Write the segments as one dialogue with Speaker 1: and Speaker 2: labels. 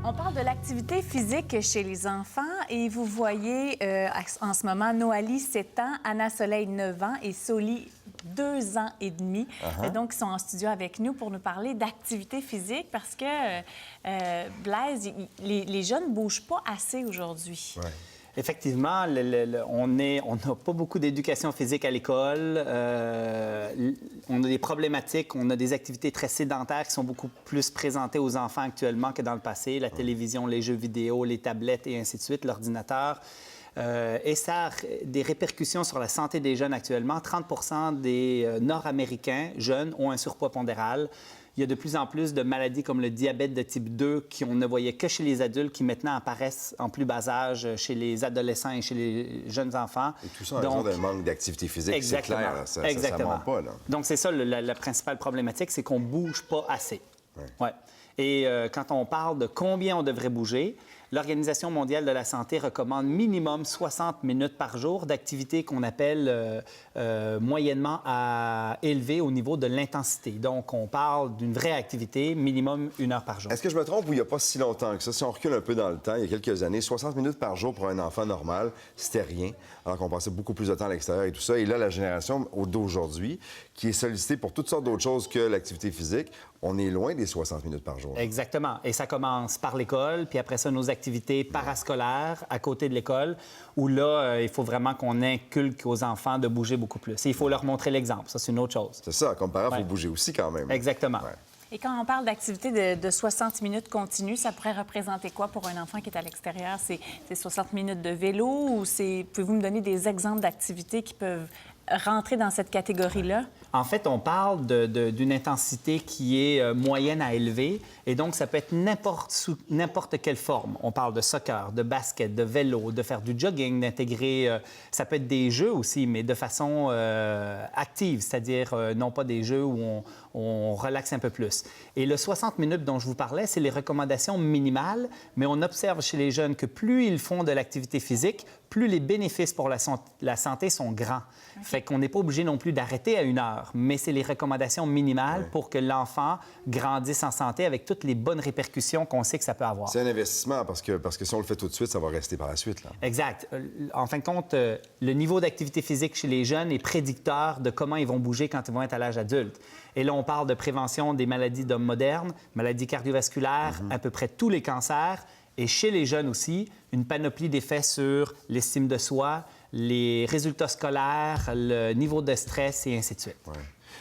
Speaker 1: On parle de l'activité physique chez les enfants et vous voyez en ce moment Noali, 7 ans, Anna Soleil, 9 ans et Soli, 2 ans et demi. Donc, ils sont en studio avec nous pour nous parler d'activité physique parce que, Blaise, les jeunes ne bougent pas assez aujourd'hui.
Speaker 2: Ouais.
Speaker 3: Effectivement, on n'a pas beaucoup d'éducation physique à l'école. On a des problématiques, on a des activités très sédentaires qui sont beaucoup plus présentées aux enfants actuellement que dans le passé. La télévision, les jeux vidéo, les tablettes et ainsi de suite, l'ordinateur. Et ça a des répercussions sur la santé des jeunes actuellement. 30 des Nord-Américains jeunes ont un surpoids pondéral. Il y a de plus en plus de maladies comme le diabète de type 2 qu'on ne voyait que chez les adultes, qui maintenant apparaissent en plus bas âge chez les adolescents et chez les jeunes enfants.
Speaker 2: Et tout ça en raison d'un manque d'activité physique, c'est clair. Ça ne ment pas, là.
Speaker 3: Donc, c'est ça la principale problématique, c'est qu'on ne bouge pas assez. Ouais. Et quand on parle de combien on devrait bouger, l'Organisation mondiale de la santé recommande minimum 60 minutes par jour d'activité qu'on appelle moyennement à élever au niveau de l'intensité. Donc, on parle d'une vraie activité, minimum 1 heure par jour.
Speaker 2: Est-ce que je me trompe ou il n'y a pas si longtemps que ça? Si on recule un peu dans le temps, il y a quelques années, 60 minutes par jour pour un enfant normal, c'était rien, alors qu'on passait beaucoup plus de temps à l'extérieur et tout ça. Et là, la génération d'aujourd'hui, qui est sollicitée pour toutes sortes d'autres choses que l'activité physique, on est loin des 60 minutes par jour.
Speaker 3: Exactement. Et ça commence par l'école, puis après ça, nos activités parascolaires à côté de l'école, où là, il faut vraiment qu'on inculque aux enfants de bouger beaucoup plus. Et il faut leur montrer l'exemple. Ça, c'est une autre chose.
Speaker 2: C'est ça. Comme parent, il faut bouger aussi quand même.
Speaker 3: Exactement.
Speaker 2: Ouais.
Speaker 1: Et quand on parle d'activité de 60 minutes continues, ça pourrait représenter quoi pour un enfant qui est à l'extérieur? C'est 60 minutes de vélo ou pouvez-vous me donner des exemples d'activités qui peuvent rentrer dans cette catégorie-là?
Speaker 3: En fait, on parle d'une intensité qui est moyenne à élevée, et donc ça peut être sous n'importe quelle forme. On parle de soccer, de basket, de vélo, de faire du jogging, d'intégrer... ça peut être des jeux aussi, mais de façon active, c'est-à-dire non pas des jeux où on relaxe un peu plus. Et le 60 minutes dont je vous parlais, c'est les recommandations minimales, mais on observe chez les jeunes que plus ils font de l'activité physique, plus les bénéfices pour la santé sont grands. Okay. Fait qu'on n'est pas obligé non plus d'arrêter à 1 heure, mais c'est les recommandations minimales pour que l'enfant grandisse en santé avec toutes les bonnes répercussions qu'on sait que ça peut avoir.
Speaker 2: C'est un investissement parce que si on le fait tout de suite, ça va rester par la suite, là.
Speaker 3: Exact. En fin de compte, le niveau d'activité physique chez les jeunes est prédicteur de comment ils vont bouger quand ils vont être à l'âge adulte. Et là, on parle de prévention des maladies d'hommes modernes, maladies cardiovasculaires, à peu près tous les cancers. Et chez les jeunes aussi, une panoplie d'effets sur l'estime de soi, les résultats scolaires, le niveau de stress et ainsi de suite.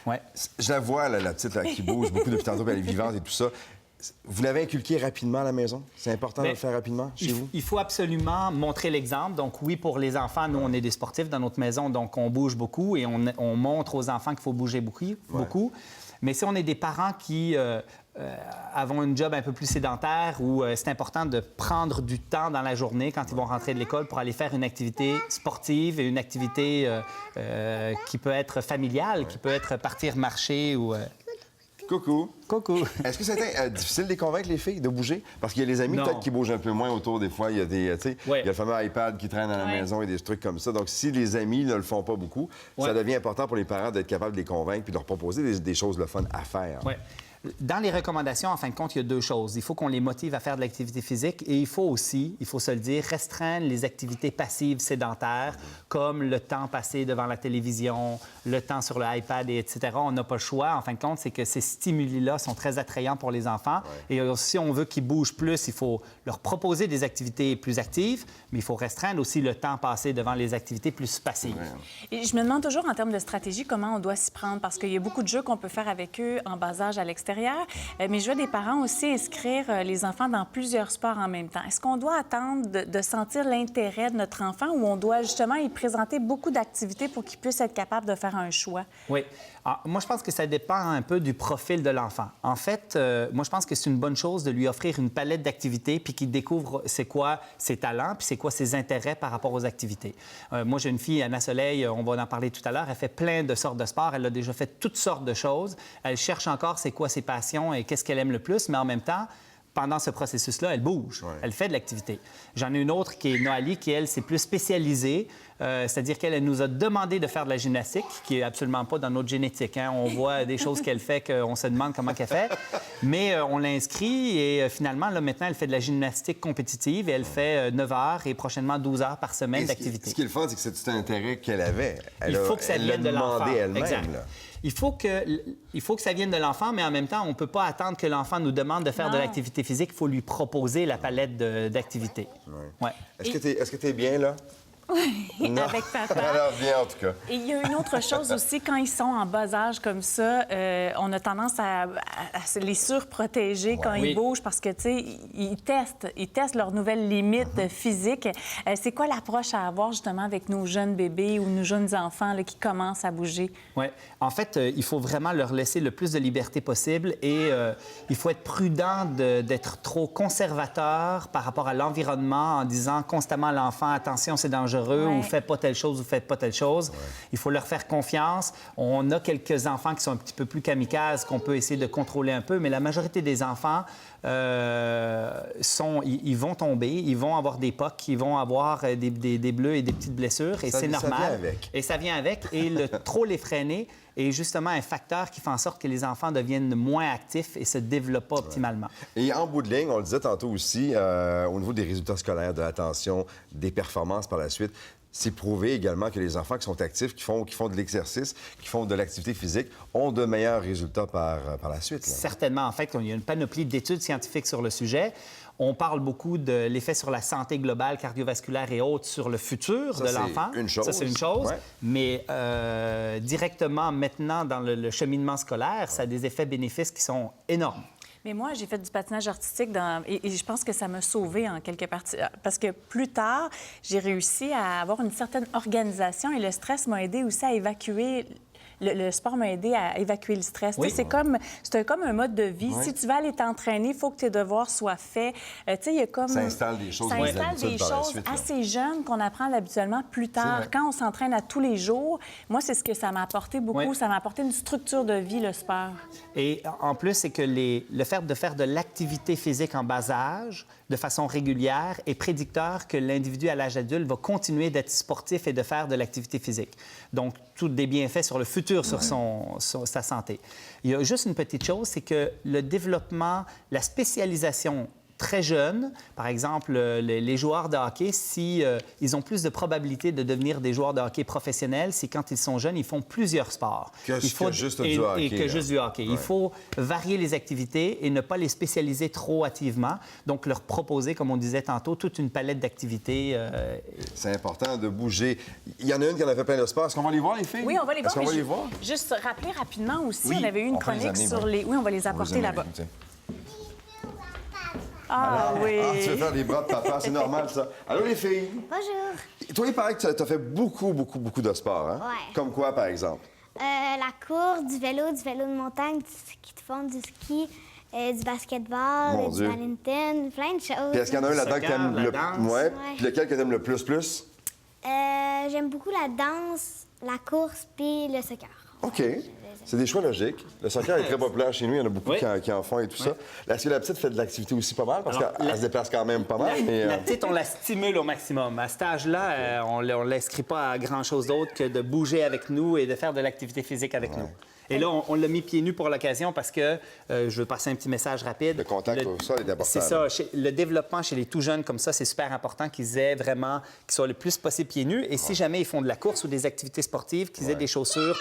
Speaker 2: Ouais. Je la vois, là, la petite là, qui bouge beaucoup depuis tantôt, elle est vivante et tout ça. Vous l'avez inculqué rapidement à la maison? C'est important de le faire rapidement chez vous? Il
Speaker 3: faut absolument montrer l'exemple. Donc oui, pour les enfants, nous, on est des sportifs dans notre maison, donc on bouge beaucoup et on montre aux enfants qu'il faut bouger beaucoup. Mais si on est des parents qui avons un job un peu plus sédentaire où c'est important de prendre du temps dans la journée quand ils vont rentrer de l'école pour aller faire une activité sportive et une activité qui peut être familiale, qui peut être partir marcher ou...
Speaker 2: Coucou.
Speaker 3: Coucou.
Speaker 2: Est-ce que c'était difficile de les convaincre, les filles, de bouger? Parce qu'il y a les amis peut-être qui bougent un peu moins autour des fois. Il y a il y a le fameux iPad qui traîne à la maison et des trucs comme ça. Donc, si les amis ne le font pas beaucoup, ça devient important pour les parents d'être capables de les convaincre puis de leur proposer des choses le fun à faire.
Speaker 3: Oui. Dans les recommandations, en fin de compte, il y a 2 choses. Il faut qu'on les motive à faire de l'activité physique et il faut aussi, il faut se le dire, restreindre les activités passives sédentaires comme le temps passé devant la télévision, le temps sur le iPad, etc. On n'a pas le choix. En fin de compte, c'est que ces stimuli-là sont très attrayants pour les enfants. Et si on veut qu'ils bougent plus, il faut leur proposer des activités plus actives, mais il faut restreindre aussi le temps passé devant les activités plus passives.
Speaker 1: Et je me demande toujours, en termes de stratégie, comment on doit s'y prendre, parce qu'il y a beaucoup de jeux qu'on peut faire avec eux en bas âge à l'extérieur. Mais je vois des parents aussi inscrire les enfants dans plusieurs sports en même temps. Est-ce qu'on doit attendre de sentir l'intérêt de notre enfant ou on doit justement y présenter beaucoup d'activités pour qu'il puisse être capable de faire un choix?
Speaker 3: Oui. Alors, moi, je pense que ça dépend un peu du profil de l'enfant. En fait, moi, je pense que c'est une bonne chose de lui offrir une palette d'activités puis qu'il découvre c'est quoi ses talents puis c'est quoi ses intérêts par rapport aux activités. Moi, j'ai une fille, Anna Soleil, on va en parler tout à l'heure, elle fait plein de sortes de sports, elle a déjà fait toutes sortes de choses. Elle cherche encore c'est quoi ses passions et qu'est-ce qu'elle aime le plus, mais en même temps, pendant ce processus-là, elle bouge, elle fait de l'activité. J'en ai une autre qui est Noali, qui, elle, c'est plus spécialisée C'est-à-dire qu'elle nous a demandé de faire de la gymnastique, qui est absolument pas dans notre génétique. Hein. On voit des choses qu'elle fait qu'on se demande comment qu'elle fait. Mais on l'a inscrit et finalement, là, maintenant, elle fait de la gymnastique compétitive et elle fait 9 heures et prochainement 12 heures par semaine d'activité.
Speaker 2: Ce qui est le fun, c'est que c'est tout un intérêt qu'elle avait.
Speaker 3: Il faut que ça vienne de l'enfant.
Speaker 2: Elle-même.
Speaker 3: Il faut que ça vienne de l'enfant, mais en même temps, on ne peut pas attendre que l'enfant nous demande de faire de l'activité physique. Il faut lui proposer la palette d'activités.
Speaker 2: Ouais. Est-ce que tu es bien, là?
Speaker 1: Oui, avec papa.
Speaker 2: Alors, bien, en tout cas.
Speaker 1: Et il y a une autre chose aussi, quand ils sont en bas âge comme ça, on a tendance à les surprotéger quand ils bougent parce que, tu sais, ils testent leurs nouvelles limites physiques. C'est quoi l'approche à avoir, justement, avec nos jeunes bébés ou nos jeunes enfants là, qui commencent à bouger?
Speaker 3: Oui. En fait, il faut vraiment leur laisser le plus de liberté possible et il faut être prudent d'être trop conservateur par rapport à l'environnement en disant constamment à l'enfant, attention, c'est dangereux, ou fais pas telle chose, ou faites pas telle chose. Il faut leur faire confiance. On a quelques enfants qui sont un petit peu plus kamikazes qu'on peut essayer de contrôler un peu, mais la majorité des enfants ils vont tomber, ils vont avoir des pocs, ils vont avoir des bleus et des petites blessures, et c'est normal.
Speaker 2: Ça vient avec.
Speaker 3: Et ça vient avec. Et trop les freiner est justement un facteur qui fait en sorte que les enfants deviennent moins actifs et se développent pas optimalement.
Speaker 2: Et en bout de ligne, on le disait tantôt aussi, au niveau des résultats scolaires, de l'attention, des performances par la suite, c'est prouvé également que les enfants qui sont actifs, qui font de l'exercice, qui font de l'activité physique, ont de meilleurs résultats par la suite. Là.
Speaker 3: Certainement. En fait, il y a une panoplie d'études scientifiques sur le sujet. On parle beaucoup de l'effet sur la santé globale, cardiovasculaire et autres sur le futur de l'enfant. Ça, c'est une chose.
Speaker 2: Ouais.
Speaker 3: Mais directement, maintenant, dans le cheminement scolaire, ça a des effets bénéfices qui sont énormes.
Speaker 1: Mais moi, j'ai fait du patinage artistique et je pense que ça m'a sauvée en quelque partie. Parce que plus tard, j'ai réussi à avoir une certaine organisation et le stress m'a aidé aussi à évacuer. Le sport m'a aidé à évacuer le stress.
Speaker 3: Oui.
Speaker 1: C'est comme un mode de vie.
Speaker 2: Oui.
Speaker 1: Si tu vas aller t'entraîner, il faut que tes devoirs soient faits. Il y a comme...
Speaker 2: Ça installe des choses,
Speaker 1: assez jeunes qu'on apprend habituellement plus tard. Quand on s'entraîne à tous les jours, moi, c'est ce que ça m'a apporté beaucoup.
Speaker 3: Oui.
Speaker 1: Ça m'a apporté une structure de vie, le sport.
Speaker 3: Et en plus, c'est que le fait de faire de l'activité physique en bas âge, de façon régulière, est prédicteur que l'individu à l'âge adulte va continuer d'être sportif et de faire de l'activité physique. Donc, tous des bienfaits sur le futur, sur sa santé. Il y a juste une petite chose, c'est que le développement, la spécialisation très jeunes, par exemple, les joueurs de hockey, ils ont plus de probabilité de devenir des joueurs de hockey professionnels si, quand ils sont jeunes, ils font plusieurs sports.
Speaker 2: Que juste du hockey.
Speaker 3: Et que juste du hockey. Ouais. Il faut varier les activités et ne pas les spécialiser trop hâtivement. Donc, leur proposer, comme on disait tantôt, toute une palette d'activités.
Speaker 2: C'est important de bouger. Il y en a une qui en a fait plein de sports. Est-ce qu'on va les voir, les filles?
Speaker 1: Oui, on va les voir.
Speaker 2: Est-ce qu'on va les voir?
Speaker 1: Juste rappeler rapidement aussi,
Speaker 2: oui,
Speaker 1: on avait eu une chronique sur les... Oui, on va les apporter là-bas. Ah oui!
Speaker 2: Ah, tu veux faire des bras de papa, c'est normal, ça. Allô, les filles?
Speaker 4: Bonjour.
Speaker 2: Toi, il paraît que tu as fait beaucoup de sport, hein?
Speaker 4: Ouais.
Speaker 2: Comme quoi, par exemple?
Speaker 4: La course, du vélo de montagne, du ski de fond, du ski, du basketball,
Speaker 2: Mon
Speaker 4: du
Speaker 2: Dieu.
Speaker 4: badminton, plein de choses.
Speaker 2: Puis est-ce qu'il y en a un là-dedans que
Speaker 3: Soccer,
Speaker 2: t'aimes
Speaker 3: la
Speaker 2: le
Speaker 3: danse.
Speaker 2: Ouais.
Speaker 4: Ouais.
Speaker 2: Puis lequel que t'aimes le plus?
Speaker 4: J'aime beaucoup la danse, la course puis le soccer.
Speaker 2: OK. C'est des choix logiques. Le soccer est très populaire chez nous. Il y en a beaucoup
Speaker 3: Oui.
Speaker 2: qui en font et tout ça. Est-ce que la petite fait de l'activité aussi pas mal? Parce
Speaker 3: Alors,
Speaker 2: qu'elle se déplace quand même pas mal. Mais,
Speaker 3: La petite, on la stimule au maximum. À cet âge-là, on ne l'inscrit pas à grand-chose d'autre que de bouger avec nous et de faire de l'activité physique avec nous. Et là, on l'a mis pieds nus pour l'occasion parce que, je veux passer un petit message rapide.
Speaker 2: Le contact au sol est important.
Speaker 3: C'est ça. Le développement chez les tout jeunes comme ça, c'est super important qu'ils aient vraiment, qu'ils soient le plus possible pieds nus. Et si jamais ils font de la course ou des activités sportives, qu'ils aient des chaussures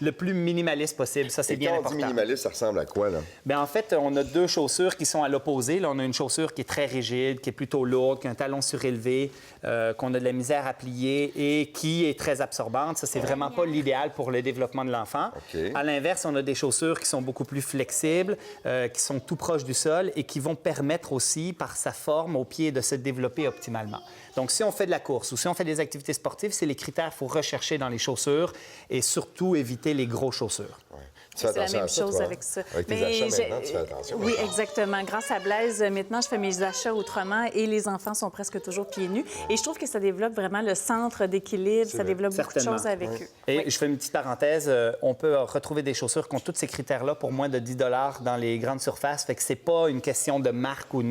Speaker 3: le plus minimaliste possible. Ça, c'est
Speaker 2: Et
Speaker 3: bien
Speaker 2: quand on
Speaker 3: important.
Speaker 2: dit minimaliste, ça ressemble à quoi, là?
Speaker 3: Bien, en fait, on a deux chaussures qui sont à l'opposé. Là, on a une chaussure qui est très rigide, qui est plutôt lourde, qui a un talon surélevé, qu'on a de la misère à plier et qui est très absorbante. Ça, c'est vraiment pas l'idéal pour le développement de l'enfant.
Speaker 2: OK.
Speaker 3: À l'inverse, on a des chaussures qui sont beaucoup plus flexibles, qui sont tout proches du sol et qui vont permettre aussi, par sa forme, au pied, de se développer optimalement. Donc, si on fait de la course ou si on fait des activités sportives, c'est les critères qu'il faut rechercher dans les chaussures et surtout éviter les gros chaussures.
Speaker 2: Ouais. Tu fais
Speaker 1: C'est la
Speaker 2: attention
Speaker 1: même
Speaker 2: à ça,
Speaker 1: chose
Speaker 2: toi, hein?
Speaker 1: avec ça.
Speaker 2: Avec tes
Speaker 1: Mais
Speaker 2: achats
Speaker 1: j'ai-
Speaker 2: maintenant, tu fais attention.
Speaker 1: Oui, exactement. Grâce à Blaise, maintenant, je fais mes achats autrement et les enfants sont presque toujours pieds nus. Et je trouve que ça développe vraiment le centre d'équilibre, ça développe beaucoup de
Speaker 3: Certainement.
Speaker 1: choses avec eux.
Speaker 3: Et je fais une petite parenthèse, on peut retrouver des chaussures qui ont tous ces critères-là pour moins de 10 dans les grandes surfaces. Fait que c'est pas une question de marque ou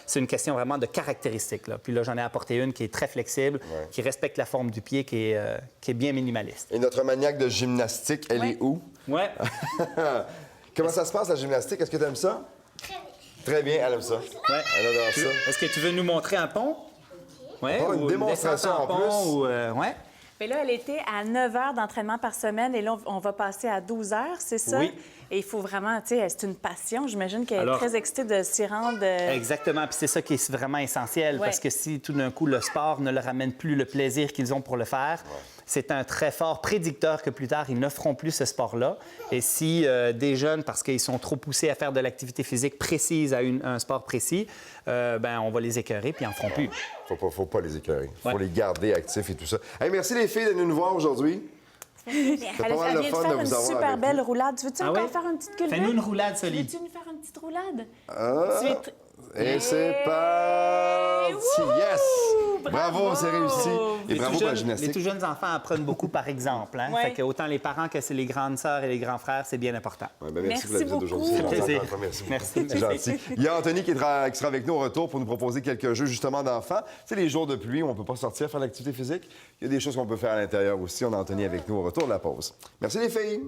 Speaker 3: c'est une question vraiment de caractéristiques. Là. Puis là, j'en ai apporté une qui est très flexible, qui respecte la forme du pied, qui est bien minimaliste.
Speaker 2: Et notre maniaque de gymnastique, elle est où?
Speaker 3: Ouais.
Speaker 2: Comment ça se passe, la gymnastique? Est-ce que tu aimes ça? Très bien, elle aime ça.
Speaker 3: Ouais.
Speaker 2: Elle adore ça.
Speaker 3: Est-ce que tu veux nous montrer un pont? Ouais,
Speaker 2: Encore une
Speaker 3: ou
Speaker 2: démonstration
Speaker 3: descente
Speaker 2: en
Speaker 3: pont,
Speaker 2: plus.
Speaker 3: ou, ouais.
Speaker 1: Mais là, elle était à 9 heures d'entraînement par semaine et là, on va passer à 12 heures, c'est ça?
Speaker 3: Oui.
Speaker 1: Et il faut vraiment, tu sais, c'est une passion. J'imagine qu'elle est
Speaker 3: Alors-
Speaker 1: très excitée de s'y rendre.
Speaker 3: Exactement. Puis c'est ça qui est vraiment essentiel,
Speaker 1: Ouais.
Speaker 3: parce que si tout d'un coup le sport ne leur amène plus le plaisir qu'ils ont pour le faire, c'est un très fort prédicteur que plus tard, ils ne feront plus ce sport-là. Et si des jeunes, parce qu'ils sont trop poussés à faire de l'activité physique précise à un sport précis, ben on va les écœurer puis ils n'en feront plus.
Speaker 2: Faut pas les écœurer. Faut
Speaker 3: Ouais.
Speaker 2: les garder actifs et tout ça. Hey, merci les filles de venir nous voir aujourd'hui.
Speaker 1: Elle,
Speaker 2: pas mal
Speaker 1: elle
Speaker 2: le
Speaker 1: vient de
Speaker 2: fun de
Speaker 1: faire
Speaker 2: vous
Speaker 1: une
Speaker 2: avoir
Speaker 1: super
Speaker 2: avec
Speaker 1: belle
Speaker 2: nous.
Speaker 1: roulade. Tu veux-tu
Speaker 3: Ah
Speaker 1: encore
Speaker 3: oui?
Speaker 1: faire une petite culbute?
Speaker 3: Fais-nous une roulade, Soli.
Speaker 1: Veux-tu nous faire une petite roulade?
Speaker 2: Ah,
Speaker 1: Tu es tr-
Speaker 2: et c'est parti! Yes! Bravo,
Speaker 1: Bravo!
Speaker 2: c'est réussi. Et
Speaker 3: Les
Speaker 2: bravo
Speaker 3: tout
Speaker 2: pour la
Speaker 3: jeunes-
Speaker 2: gymnastique.
Speaker 3: Les tout jeunes enfants apprennent beaucoup par exemple. Hein?
Speaker 1: Ouais.
Speaker 3: Fait que autant les parents que c'est les grandes sœurs et les grands frères, c'est bien important.
Speaker 2: Ouais, ben,
Speaker 1: Merci
Speaker 2: pour la visite
Speaker 1: beaucoup.
Speaker 2: d'aujourd'hui.
Speaker 1: Ça
Speaker 2: C'est
Speaker 3: fait
Speaker 2: gentil.
Speaker 3: plaisir.
Speaker 2: Encore une fois, merci beaucoup.
Speaker 3: Merci.
Speaker 2: C'est gentil. Il y a Anthony qui sera avec nous au retour pour nous proposer quelques jeux justement d'enfants. Tu sais, les jours de pluie où on ne peut pas sortir faire l'activité physique, il y a des choses qu'on peut faire à l'intérieur aussi. On a Anthony avec nous au retour de la pause. Merci les filles.